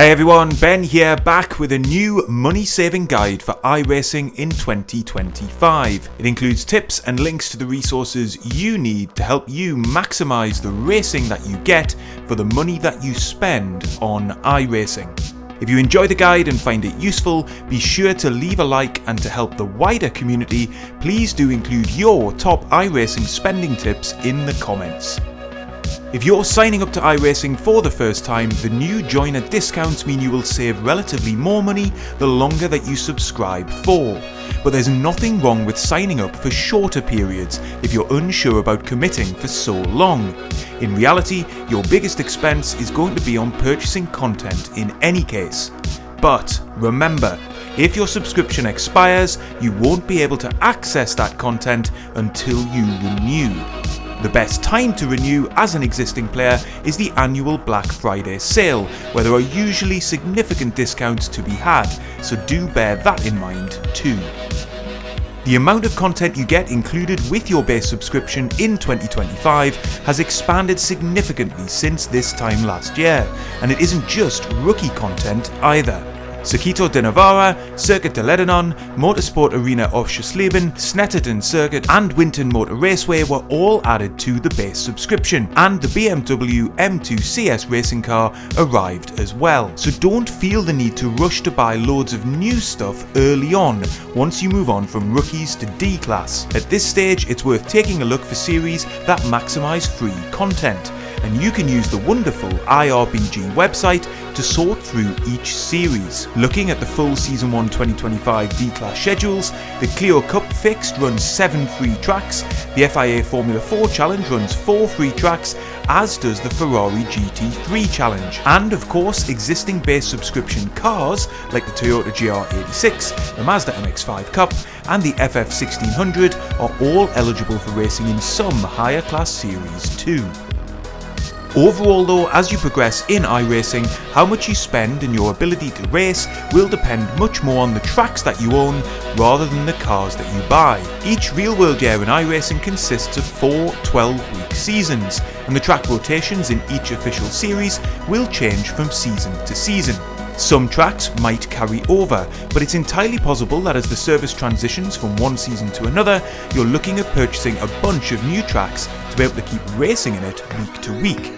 Hey everyone, Ben here, back with a new money-saving guide for iRacing in 2025. It includes tips and links to the resources you need to help you maximise the racing that you get for the money that you spend on iRacing. If you enjoy the guide and find it useful, be sure to leave a like, and to help the wider community, please do include your top iRacing spending tips in the comments. If you're signing up to iRacing for the first time, the new joiner discounts mean you will save relatively more money the longer that you subscribe for. But there's nothing wrong with signing up for shorter periods if you're unsure about committing for so long. In reality, your biggest expense is going to be on purchasing content in any case. But remember, if your subscription expires, you won't be able to access that content until you renew. The best time to renew as an existing player is the annual Black Friday sale, where there are usually significant discounts to be had, so do bear that in mind too. The amount of content you get included with your base subscription in 2025 has expanded significantly since this time last year, and it isn't just rookie content either. Circuito de Navarra, Circuit de Lebanon, Motorsport Arena of Schleiben, Snetterton Circuit and Winton Motor Raceway were all added to the base subscription, and the BMW M2 CS racing car arrived as well. So don't feel the need to rush to buy loads of new stuff early on once you move on from rookies to D-Class. At this stage, it's worth taking a look for series that maximise free content, and you can use the wonderful IRBG website to sort through each series. Looking at the full Season 1 2025 D-Class schedules, the Clio Cup Fixed runs 7 free tracks, the FIA Formula 4 Challenge runs 4 free tracks, as does the Ferrari GT3 Challenge. And of course, existing base subscription cars like the Toyota GR86, the Mazda MX-5 Cup and the FF1600 are all eligible for racing in some higher class series too. Overall though, as you progress in iRacing, how much you spend and your ability to race will depend much more on the tracks that you own rather than the cars that you buy. Each real-world year in iRacing consists of 4 12-week seasons, and the track rotations in each official series will change from season to season. Some tracks might carry over, but it's entirely possible that as the service transitions from one season to another, you're looking at purchasing a bunch of new tracks to be able to keep racing in it week to week.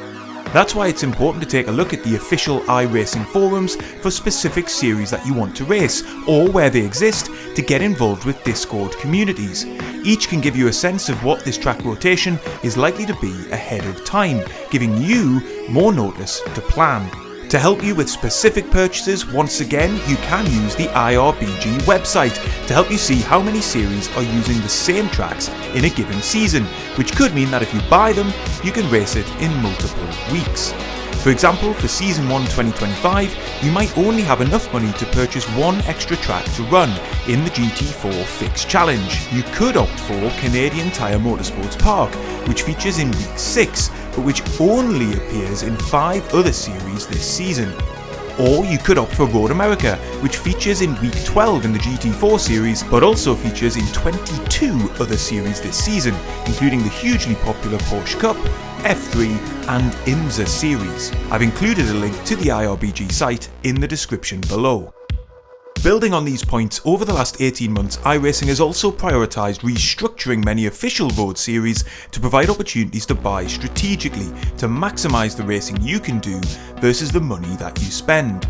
That's why it's important to take a look at the official iRacing forums for specific series that you want to race, or where they exist, to get involved with Discord communities. Each can give you a sense of what this track rotation is likely to be ahead of time, giving you more notice to plan. To help you with specific purchases, once again, you can use the IRBG website to help you see how many series are using the same tracks in a given season, which could mean that if you buy them, you can race it in multiple weeks. For example, for Season 1 2025, you might only have enough money to purchase one extra track to run in the GT4 Fixed Challenge. You could opt for Canadian Tire Motorsports Park, which features in Week 6, but which only appears in 5 other series this season. Or you could opt for Road America, which features in Week 12 in the GT4 series, but also features in 22 other series this season, including the hugely popular Porsche Cup, F3 and IMSA series. I've included a link to the IRBG site in the description below. Building on these points, over the last 18 months, iRacing has also prioritised restructuring many official road series to provide opportunities to buy strategically to maximise the racing you can do versus the money that you spend.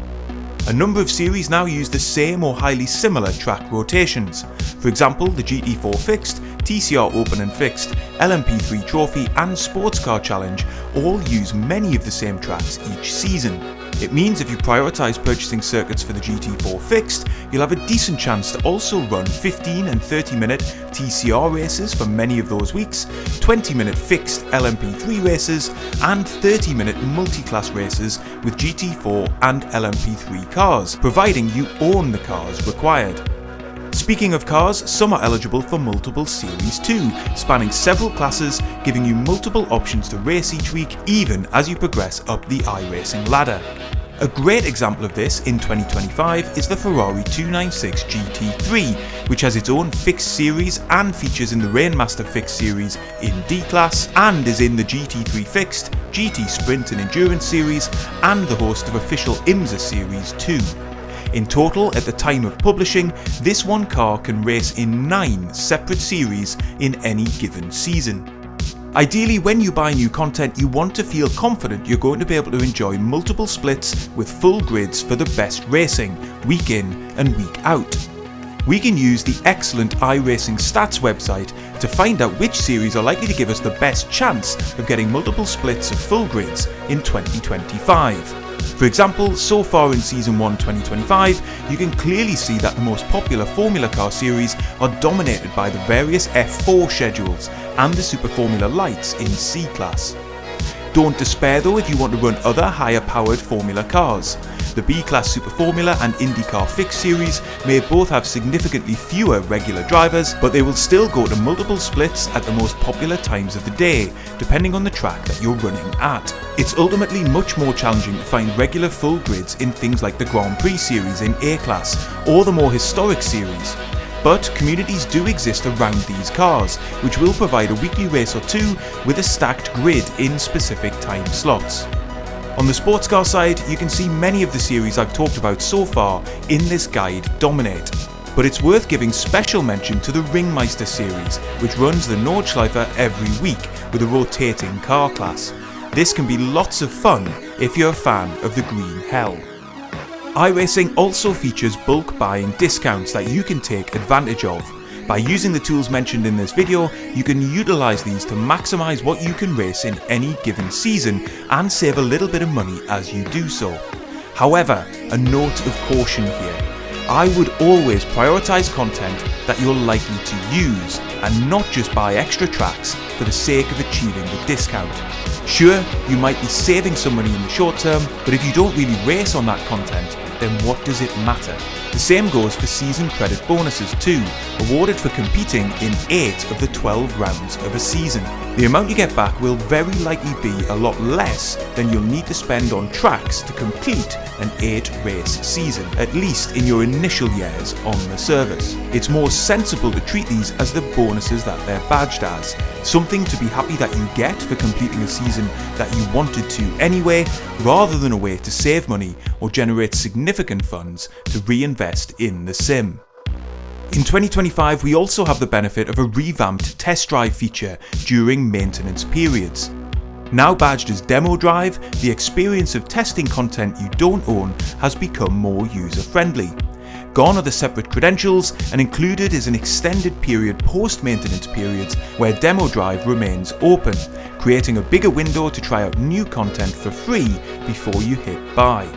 A number of series now use the same or highly similar track rotations. For example, the GT4 Fixed, TCR Open and Fixed, LMP3 Trophy and Sports Car Challenge all use many of the same tracks each season. It means if you prioritise purchasing circuits for the GT4 Fixed, you'll have a decent chance to also run 15 and 30-minute TCR races for many of those weeks, 20-minute fixed LMP3 races, and 30-minute multi-class races with GT4 and LMP3 cars, providing you own the cars required. Speaking of cars, some are eligible for multiple series too, spanning several classes, giving you multiple options to race each week, even as you progress up the iRacing ladder. A great example of this in 2025 is the Ferrari 296 GT3, which has its own fixed series and features in the Rainmaster fixed series in D-Class, and is in the GT3 fixed, GT Sprint and Endurance series, and the host of official IMSA series too. In total, at the time of publishing, this one car can race in 9 separate series in any given season. Ideally, when you buy new content, you want to feel confident you're going to be able to enjoy multiple splits with full grids for the best racing, week in and week out. We can use the excellent iRacing stats website to find out which series are likely to give us the best chance of getting multiple splits of full grids in 2025. For example, so far in Season 1 2025, you can clearly see that the most popular Formula Car series are dominated by the various F4 schedules and the Super Formula Lights in C-Class. Don't despair though if you want to run other higher powered Formula cars. The B-Class Super Formula and IndyCar Fixed series may both have significantly fewer regular drivers, but they will still go to multiple splits at the most popular times of the day, depending on the track that you're running at. It's ultimately much more challenging to find regular full grids in things like the Grand Prix series in A-Class or the more historic series. But communities do exist around these cars, which will provide a weekly race or two with a stacked grid in specific time slots. On the sports car side, you can see many of the series I've talked about so far in this guide dominate. But it's worth giving special mention to the Ringmeister series, which runs the Nordschleife every week with a rotating car class. This can be lots of fun if you're a fan of the Green Hell. iRacing also features bulk buying discounts that you can take advantage of. By using the tools mentioned in this video, you can utilise these to maximise what you can race in any given season and save a little bit of money as you do so. However, a note of caution here. I would always prioritise content that you're likely to use and not just buy extra tracks for the sake of achieving the discount. Sure, you might be saving some money in the short term, but if you don't really race on that content, then what does it matter? The same goes for season credit bonuses too, awarded for competing in 8 of the 12 rounds of a season. The amount you get back will very likely be a lot less than you'll need to spend on tracks to complete an 8-race season, at least in your initial years on the service. It's more sensible to treat these as the bonuses that they're badged as, something to be happy that you get for completing a season that you wanted to anyway, rather than a way to save money or generate significant funds to reinvest in the sim. In 2025, we also have the benefit of a revamped test drive feature during maintenance periods. Now badged as Demo Drive, the experience of testing content you don't own has become more user-friendly. Gone are the separate credentials, and included is an extended period post-maintenance periods where Demo Drive remains open, creating a bigger window to try out new content for free before you hit buy.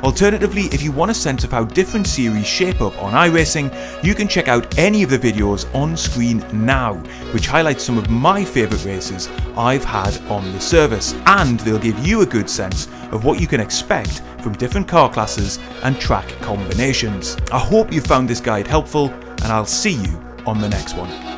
Alternatively, if you want a sense of how different series shape up on iRacing, you can check out any of the videos on screen now, which highlight some of my favourite races I've had on the service, and they'll give you a good sense of what you can expect from different car classes and track combinations. I hope you found this guide helpful, and I'll see you on the next one.